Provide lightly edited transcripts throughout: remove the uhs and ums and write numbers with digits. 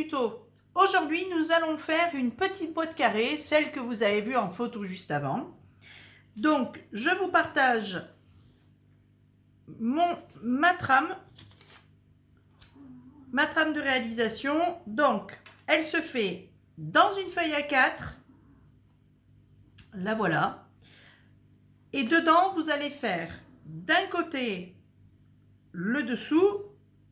tuto. Aujourd'hui, nous allons faire une petite boîte carrée, celle que vous avez vue en photo juste avant. Donc, je vous partage ma trame de réalisation. Donc, elle se fait dans une feuille A4. La voilà. Et dedans, vous allez faire d'un côté le dessous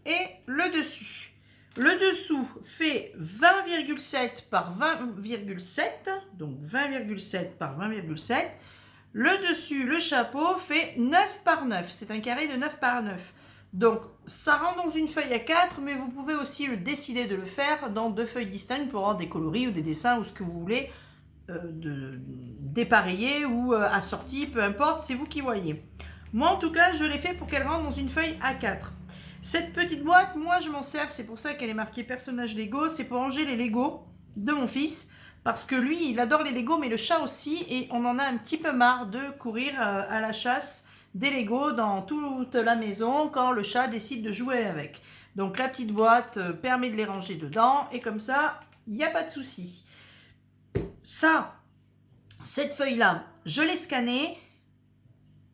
et le dessus. Le dessous fait 20,7 par 20,7, donc 20,7 par 20,7. Le dessus, le chapeau, fait 9 par 9. C'est un carré de 9 par 9. Donc, ça rentre dans une feuille A4, mais vous pouvez aussi décider de le faire dans deux feuilles distinctes pour avoir des coloris ou des dessins ou ce que vous voulez, dépareillés ou assortis, peu importe, c'est vous qui voyez. Moi, en tout cas, je l'ai fait pour qu'elle rentre dans une feuille A4. Cette petite boîte, moi, je m'en sers, c'est pour ça qu'elle est marquée personnage Lego, c'est pour ranger les Lego de mon fils, parce que lui, il adore les Lego, mais le chat aussi, et on en a un petit peu marre de courir à la chasse des Lego dans toute la maison quand le chat décide de jouer avec. Donc la petite boîte permet de les ranger dedans, et comme ça, il n'y a pas de souci. Cette feuille-là, je l'ai scannée.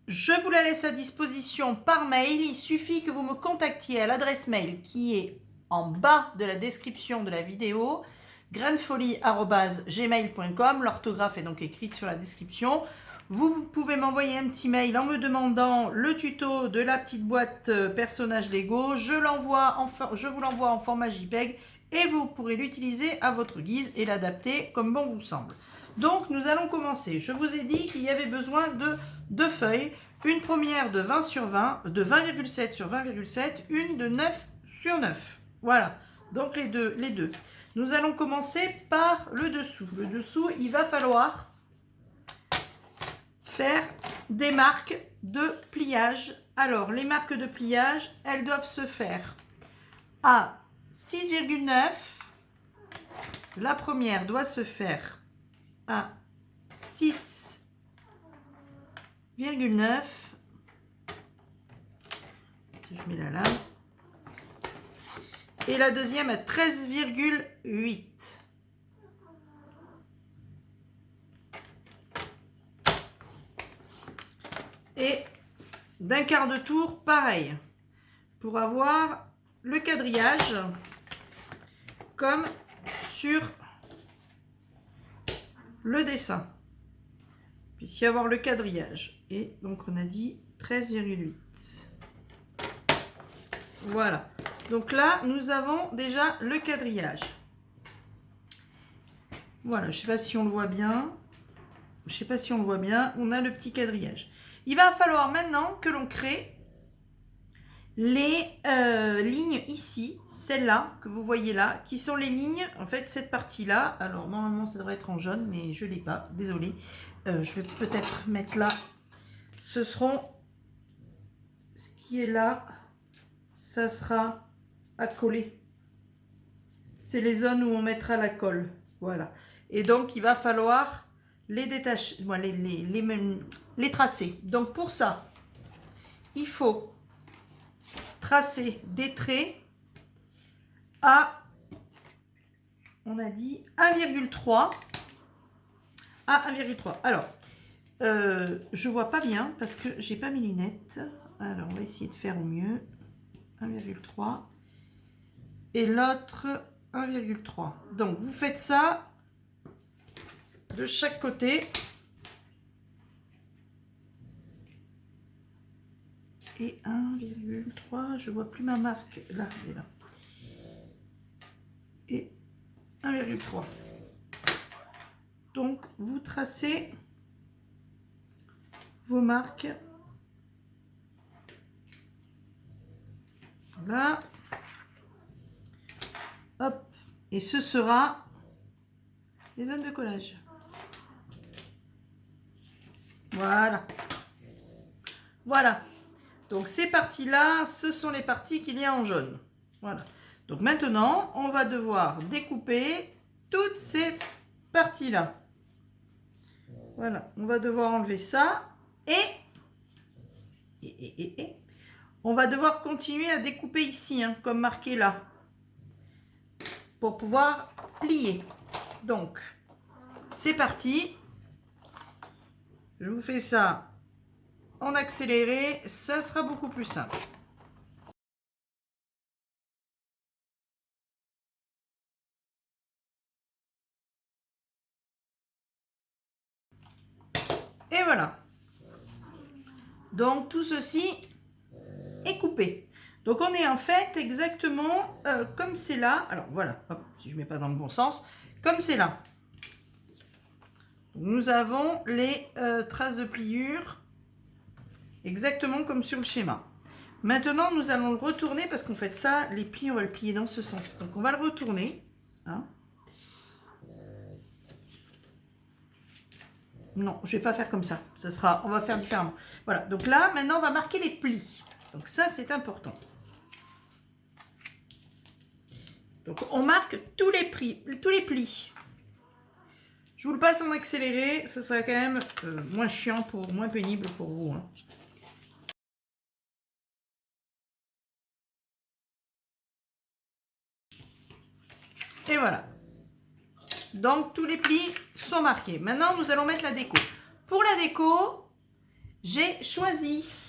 Je vous la laisse à disposition par mail. Il suffit que vous me contactiez à l'adresse mail qui est en bas de la description de la vidéo, graindefolie@gmail.com. L'orthographe est donc écrite sur la description. Vous pouvez m'envoyer un petit mail en me demandant le tuto de la petite boîte personnage Lego. Je vous l'envoie en format JPEG et vous pourrez l'utiliser à votre guise et l'adapter comme bon vous semble. Donc nous allons commencer. Je vous ai dit qu'il y avait besoin de deux feuilles, une première de 20 sur 20, de 20,7 sur 20,7, une de 9 sur 9. Voilà, donc les deux. Nous allons commencer par le dessous. Le dessous, il va falloir faire des marques de pliage. Alors, les marques de pliage, elles doivent se faire à 6,9. La première doit se faire à 6,9. Si je mets la lame. Et la deuxième à 13,8. Et d'un quart de tour, pareil. Pour avoir le quadrillage comme sur le dessin. Puissiez avoir le quadrillage. Et donc on a dit 13,8. Voilà. Donc là, nous avons déjà le quadrillage. Voilà, je ne sais pas si on le voit bien. On a le petit quadrillage. Il va falloir maintenant que l'on crée les lignes ici, celles-là que vous voyez là, qui sont les lignes, en fait, cette partie-là. Alors, normalement, ça devrait être en jaune, mais je ne l'ai pas, désolé. Je vais peut-être mettre là. Ce seront, ce qui est là, ça sera à coller. C'est les zones où on mettra la colle. Voilà. Et donc, il va falloir les détacher, les tracer. Donc, pour ça, il faut tracer des traits à, on a dit 1,3 à 1,3. Alors, je vois pas bien parce que j'ai pas mes lunettes. Alors, on va essayer de faire au mieux. 1,3 et l'autre 1,3. Donc, vous faites ça de chaque côté. Et 1,3, je vois plus ma marque. Là, elle est là. Et 1,3. Donc, vous tracez vos marques. Voilà. Hop. Et ce sera les zones de collage. Voilà. Voilà. Donc ces parties-là, ce sont les parties qu'il y a en jaune. Voilà. Donc maintenant, on va devoir découper toutes ces parties-là. Voilà. On va devoir enlever ça. Et on va devoir continuer à découper ici, hein, comme marqué là. pour pouvoir plier. Donc, c'est parti. Je vous fais ça en accéléré, ça sera beaucoup plus simple. Et voilà. Donc, tout ceci est coupé. Donc, on est en fait exactement comme c'est là. Alors, voilà, hop, si je ne mets pas dans le bon sens, comme c'est là. Nous avons les traces de pliure exactement comme sur le schéma. Maintenant, nous allons le retourner parce qu'en fait ça, les plis, on va le plier dans ce sens. Donc, on va le retourner. Hein. Non, je ne vais pas faire comme ça. Ça sera, on va faire différemment. Voilà, donc là, maintenant, on va marquer les plis. Donc ça, c'est important. Donc, on marque tous les plis. Je vous le passe en accéléré, ça sera quand même moins chiant, moins pénible pour vous. Hein. Et voilà. Donc, tous les plis sont marqués. Maintenant, nous allons mettre la déco. Pour la déco, j'ai choisi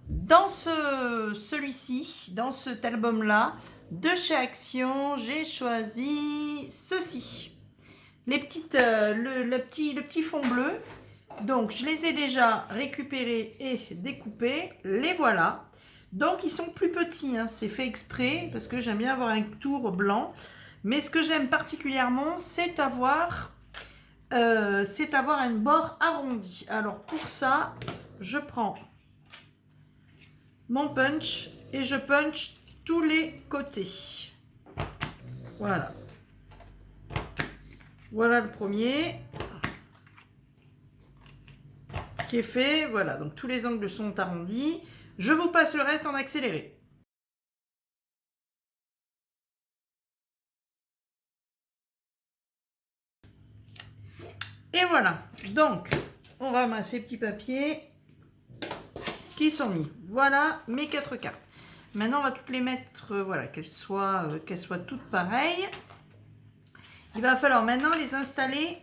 dans celui-ci, dans cet album-là, de chez Action, j'ai choisi ceci. Les petites, le petit fond bleu. Donc, je les ai déjà récupérés et découpés. Les voilà. Donc, ils sont plus petits. Hein. C'est fait exprès parce que j'aime bien avoir un tour blanc. Mais ce que j'aime particulièrement, c'est avoir un bord arrondi. Alors, pour ça, je prends mon punch et je punch tous les côtés. Voilà. Voilà le premier qui est fait. Voilà, donc tous les angles sont arrondis. Je vous passe le reste en accéléré. Et voilà, donc on ramasse ces petits papiers qui sont mis. Voilà mes 4 cartes. Maintenant, on va toutes les mettre, voilà, qu'elles soient toutes pareilles. Il va falloir maintenant les installer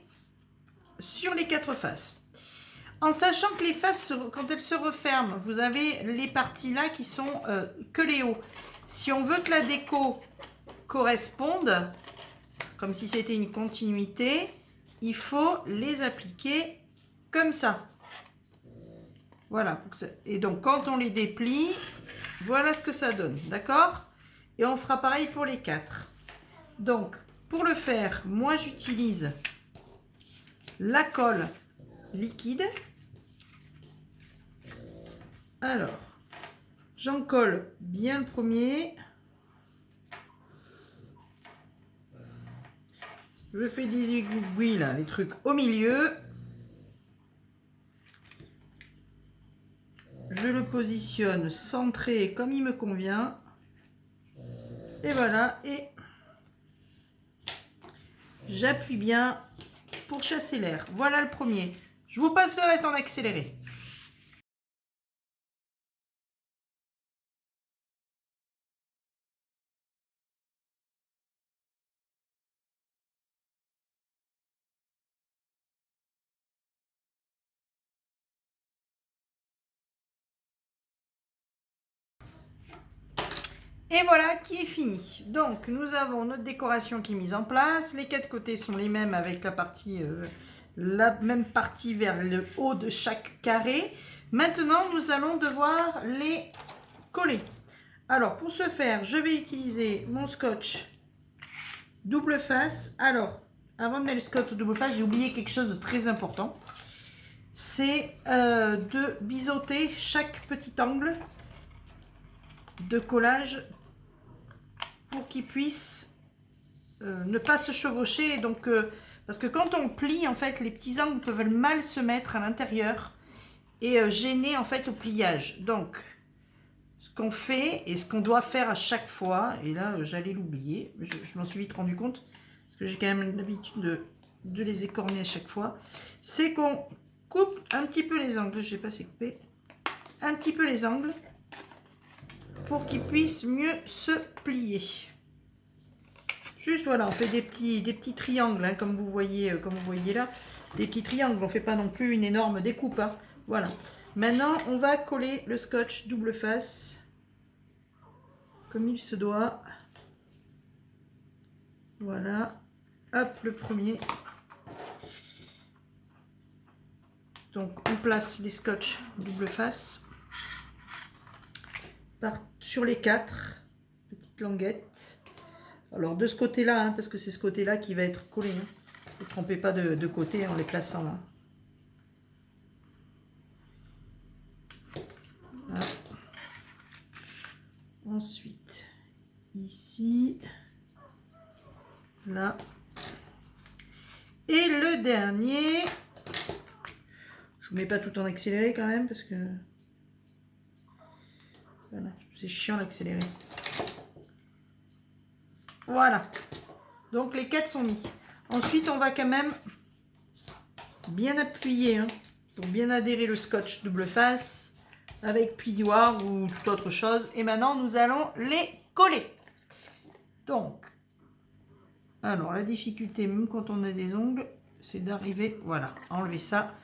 sur les 4 faces. En sachant que les faces, quand elles se referment, vous avez les parties là qui sont que les hauts. Si on veut que la déco corresponde, comme si c'était une continuité, il faut les appliquer comme ça. Voilà. Et donc, quand on les déplie, voilà ce que ça donne. D'accord? Et on fera pareil pour les 4. Donc, pour le faire, moi, j'utilise la colle liquide. Alors, j'en colle bien le premier. Je fais des aiguilles, là, les trucs au milieu. Je le positionne centré comme il me convient. Et voilà, et j'appuie bien pour chasser l'air. Voilà le premier. Je vous passe le reste en accéléré. Et voilà qui est fini. Donc, nous avons notre décoration qui est mise en place. Les 4 côtés sont les mêmes avec la même partie vers le haut de chaque carré. Maintenant, nous allons devoir les coller. Alors, pour ce faire, je vais utiliser mon scotch double face. Alors, avant de mettre le scotch double face, j'ai oublié quelque chose de très important. C'est de biseauter chaque petit angle de collage pour qu'il puisse ne pas se chevaucher. Donc, parce que quand on plie, en fait, les petits angles peuvent mal se mettre à l'intérieur et gêner en fait au pliage. Donc, ce qu'on fait et ce qu'on doit faire à chaque fois, et là, j'allais l'oublier, je m'en suis vite rendu compte, parce que j'ai quand même l'habitude de les écorner à chaque fois, c'est qu'on coupe un petit peu les angles. Je n'ai pas assez coupé. Un petit peu les angles pour qu'ils puissent mieux se plier. Juste, voilà, on fait des petits triangles, hein, comme vous voyez là. Des petits triangles, on ne fait pas non plus une énorme découpe. Hein. Voilà. Maintenant, on va coller le scotch double face, comme il se doit. Voilà. Hop, le premier. Donc, on place les scotch double face sur les 4 petites languettes. Alors, de ce côté-là, hein, parce que c'est ce côté-là qui va être collé. Hein. Ne vous trompez pas de côté en les plaçant là. Voilà. Ensuite, ici, là. Et le dernier, je ne mets pas tout en accéléré quand même parce que voilà, c'est chiant l'accéléré. Voilà. Donc les 4 sont mis. Ensuite, on va quand même bien appuyer hein, pour bien adhérer le scotch double face avec plioir ou toute autre chose. Et maintenant, nous allons les coller. Donc, alors la difficulté, même quand on a des ongles, c'est d'arriver, voilà, à enlever ça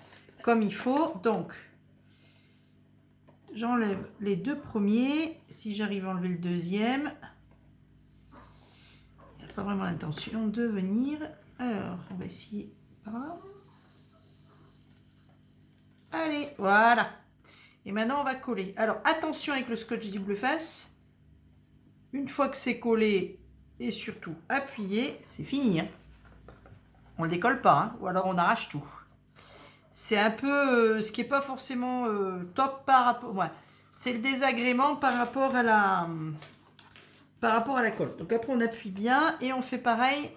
comme il faut. Donc, j'enlève les 2 premiers. Si j'arrive à enlever le deuxième, il n'y a pas vraiment l'intention de venir. Alors, on va essayer par là. Allez, voilà. Et maintenant, on va coller. Alors, attention avec le scotch double face. Une fois que c'est collé et surtout appuyé, c'est fini. Hein. On ne le décolle pas, hein, ou alors on arrache tout. C'est un peu ce qui n'est pas forcément top par rapport... Ouais, c'est le désagrément par rapport à la colle. Donc après, on appuie bien et on fait pareil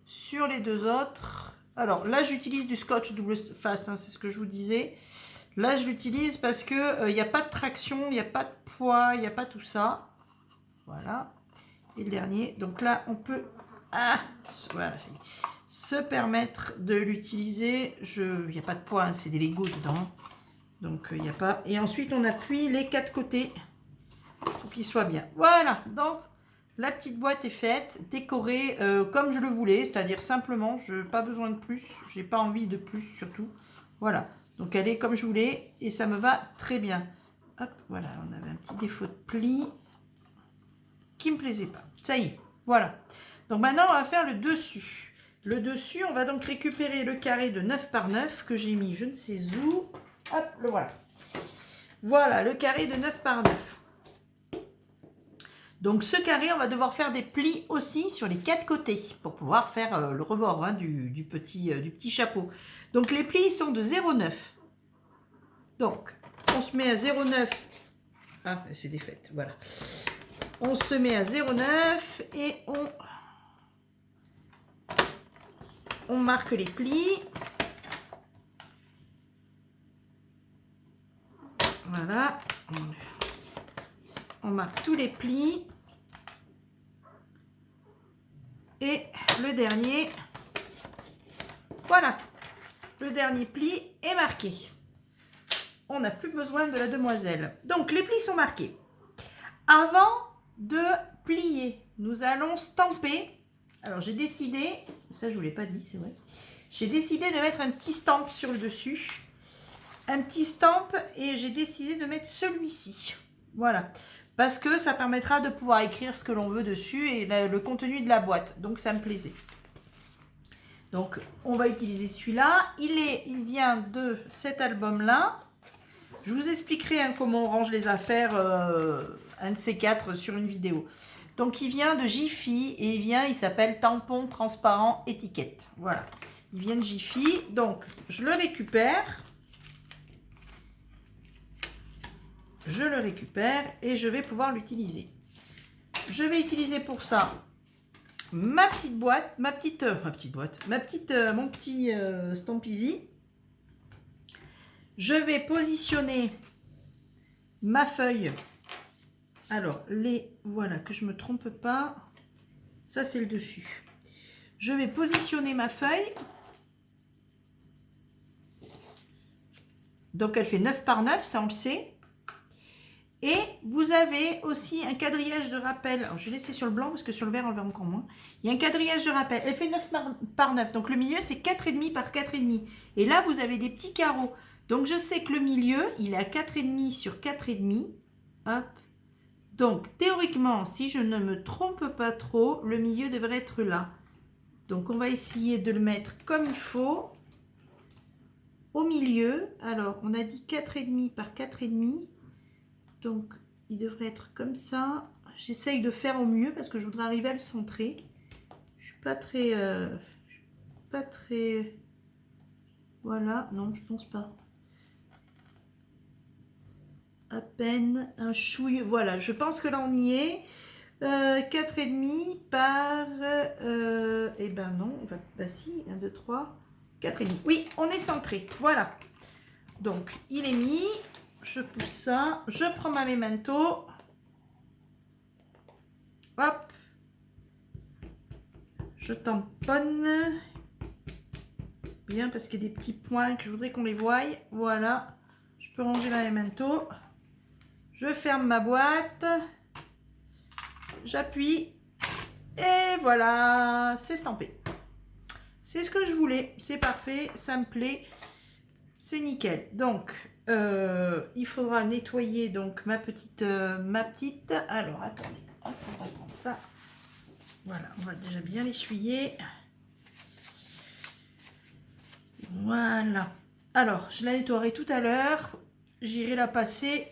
sur les 2 autres. Alors là, j'utilise du scotch double face, hein, c'est ce que je vous disais. Là, je l'utilise parce que il n'y a pas de traction, il n'y a pas de poids, il n'y a pas tout ça. Voilà. Et le dernier. Donc là, on peut voilà, se permettre de l'utiliser. Il n'y a pas de poids, hein, c'est des Lego dedans. Donc, il n'y a pas. Et ensuite, on appuie les 4 côtés pour qu'ils soient bien. Voilà. Donc, la petite boîte est faite, décorée comme je le voulais, c'est-à-dire simplement, je n'ai pas besoin de plus. Je n'ai pas envie de plus, surtout. Voilà. Donc, elle est comme je voulais et ça me va très bien. Hop, voilà. On avait un petit défaut de pli qui me plaisait pas. Ça y est, voilà. Donc maintenant, on va faire le dessus. Le dessus, on va donc récupérer le carré de 9 par 9 que j'ai mis je ne sais où. Hop, le voilà. Voilà, le carré de 9 par 9. Donc ce carré, on va devoir faire des plis aussi sur les 4 côtés pour pouvoir faire le rebord hein, du petit chapeau. Donc les plis sont de 0,9. Donc, on se met à 0,9. Ah, c'est défaite, voilà. On se met à 0,9 et on marque les plis. Voilà. On marque tous les plis. Et le dernier, voilà. Le dernier pli est marqué. On n'a plus besoin de la demoiselle. Donc, les plis sont marqués. Avant de plier, nous allons stamper. Alors, j'ai décidé, ça je ne vous l'ai pas dit, c'est vrai. J'ai décidé de mettre un petit stamp sur le dessus. Un petit stamp et j'ai décidé de mettre celui-ci. Voilà. Parce que ça permettra de pouvoir écrire ce que l'on veut dessus et le contenu de la boîte. Donc, ça me plaisait. Donc, on va utiliser celui-là. Il vient de cet album-là. Je vous expliquerai hein, comment on range les affaires, un de ces 4 sur une vidéo. Donc, il vient de Jiffy et il s'appelle Tampon transparent étiquette. Voilà. Il vient de Jiffy. Donc, je le récupère. Je le récupère et je vais pouvoir l'utiliser. Je vais utiliser pour ça ma petite boîte, mon petit Stampeasy. Je vais positionner ma feuille. Alors, voilà, que je ne me trompe pas. Ça, c'est le dessus. Je vais positionner ma feuille. Donc, elle fait 9 par 9, ça on le sait. Et vous avez aussi un quadrillage de rappel. Alors, je vais laisser sur le blanc parce que sur le vert, on le verra encore moins. Il y a un quadrillage de rappel. Elle fait 9 par 9. Donc, le milieu, c'est 4,5 par 4,5. Et là, vous avez des petits carreaux. Donc, je sais que le milieu, il est à 4,5 sur 4,5. Hop. Donc, théoriquement, si je ne me trompe pas trop, le milieu devrait être là. Donc, on va essayer de le mettre comme il faut. Au milieu, alors, on a dit 4,5 par 4,5. Donc, il devrait être comme ça. J'essaye de faire au mieux parce que je voudrais arriver à le centrer. Je suis pas très... Voilà, non, je pense pas. À peine un chouille. Voilà, je pense que là, on y est. 4,5 par... eh ben non, bah si, 1, 2, 3, 4,5. Oui, on est centré, voilà. Donc, il est mis. Je pousse ça. Je prends ma memento. Hop. Je tamponne. Bien, parce qu'il y a des petits points que je voudrais qu'on les voie. Voilà. Je peux ranger ma memento. Je ferme ma boîte. J'appuie. Et voilà, c'est stampé. C'est ce que je voulais. C'est parfait, ça me plaît. C'est nickel. Donc, il faudra nettoyer donc ma petite. Alors, attendez. Hop, on va prendre ça. Voilà, on va déjà bien l'essuyer. Voilà. Alors, je la nettoierai tout à l'heure. J'irai la passer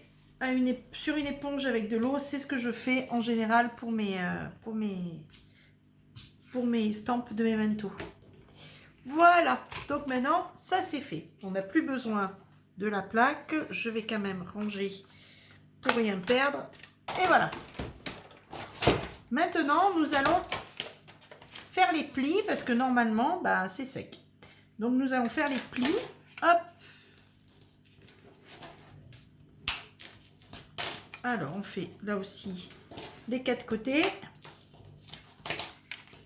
sur une éponge avec de l'eau. C'est ce que je fais en général pour mes stampes de Memento. Voilà. Donc maintenant, ça c'est fait. On n'a plus besoin de la plaque. Je vais quand même ranger pour rien perdre. Et voilà. Maintenant, nous allons faire les plis parce que normalement, bah, c'est sec. Donc, nous allons faire les plis. Hop. Alors, on fait là aussi les 4 côtés.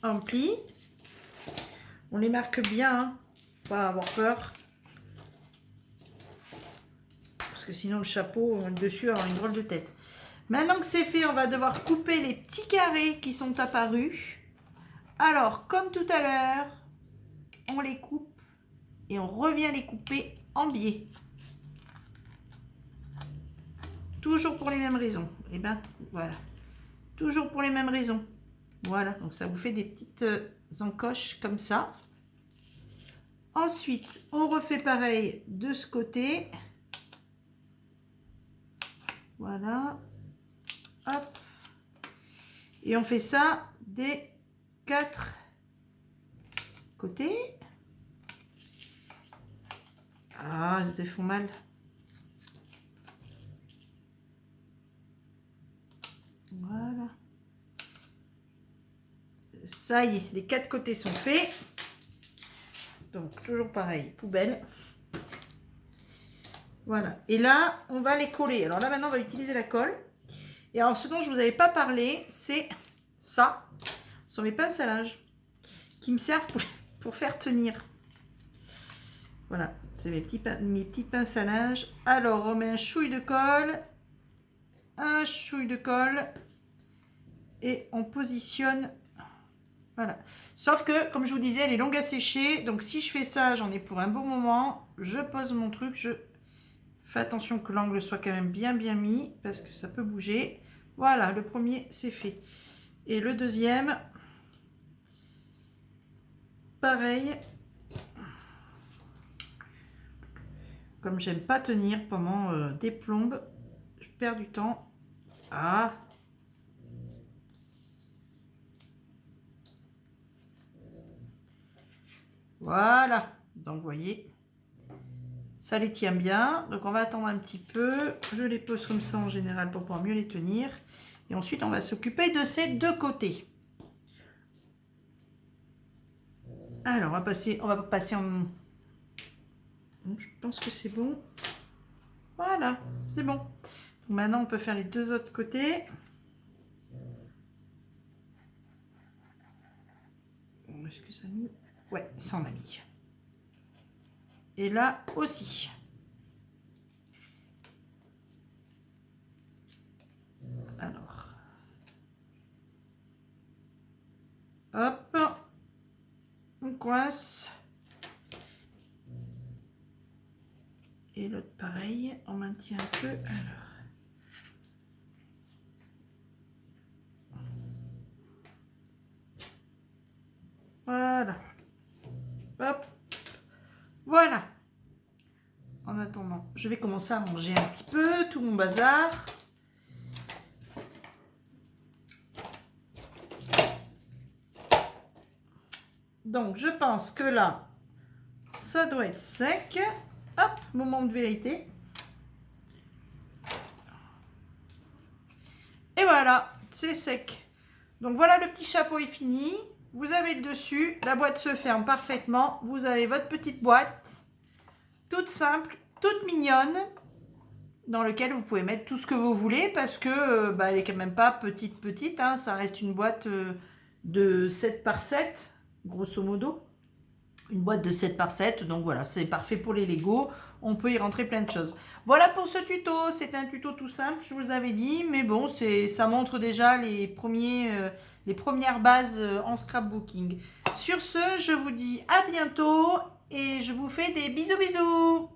En pli. On les marque bien, hein. Pas avoir peur. Parce que sinon, le chapeau, dessus, aura une drôle de tête. Maintenant que c'est fait, on va devoir couper les petits carrés qui sont apparus. Alors, comme tout à l'heure, on les coupe et on revient les couper en biais. Toujours pour les mêmes raisons. Et ben voilà. Toujours pour les mêmes raisons. Voilà, donc ça vous fait des petites encoches comme ça. Ensuite, on refait pareil de ce côté. Voilà. Hop. Et on fait ça des 4 côtés. Ah, ils te font mal. Voilà. Ça y est, les 4 côtés sont faits. Donc, toujours pareil, poubelle. Voilà. Et là, on va les coller. Alors là, maintenant, on va utiliser la colle. Et alors, ce dont je ne vous avais pas parlé, c'est ça. Ce sont mes pinces à linge qui me servent pour faire tenir. Voilà, c'est mes petites pinces à linge. Alors, on met un chouille de colle. Un chouille de colle. Et on positionne. Voilà. Sauf que, comme je vous disais, elle est longue à sécher. Donc, si je fais ça, j'en ai pour un bon moment. Je pose mon truc. Je fais attention que l'angle soit quand même bien mis. Parce que ça peut bouger. Voilà, le premier, c'est fait. Et le deuxième, pareil. Comme j'aime pas tenir pendant des plombes, je perds du temps. Ah! Voilà. Donc, vous voyez, ça les tient bien. Donc, on va attendre un petit peu. Je les pose comme ça en général pour pouvoir mieux les tenir. Et ensuite, on va s'occuper de ces deux côtés. Alors, on va passer en... Je pense que c'est bon. Voilà, c'est bon. Donc, maintenant, on peut faire les deux autres côtés. Est-ce que ça a mis? Ouais, ça en a mis. Et là aussi. coince. Et l'autre pareil, on maintient un peu. Alors. Voilà. Hop. Voilà. En attendant, je vais commencer à ranger un petit peu tout mon bazar. Donc, je pense que là, ça doit être sec. Hop, moment de vérité. Et voilà, c'est sec. Donc, voilà, le petit chapeau est fini. Vous avez le dessus. La boîte se ferme parfaitement. Vous avez votre petite boîte. Toute simple, toute mignonne. Dans lequel vous pouvez mettre tout ce que vous voulez. Parce que, elle est quand même pas petite. Hein, ça reste une boîte de 7 par 7. Grosso modo. Une boîte de 7 par 7, donc voilà, c'est parfait pour les Lego. On peut y rentrer plein de choses. Voilà pour ce tuto. C'est un tuto tout simple, je vous avais dit. Mais bon, ça montre déjà les premières bases en scrapbooking. Sur ce, je vous dis à bientôt et je vous fais des bisous bisous.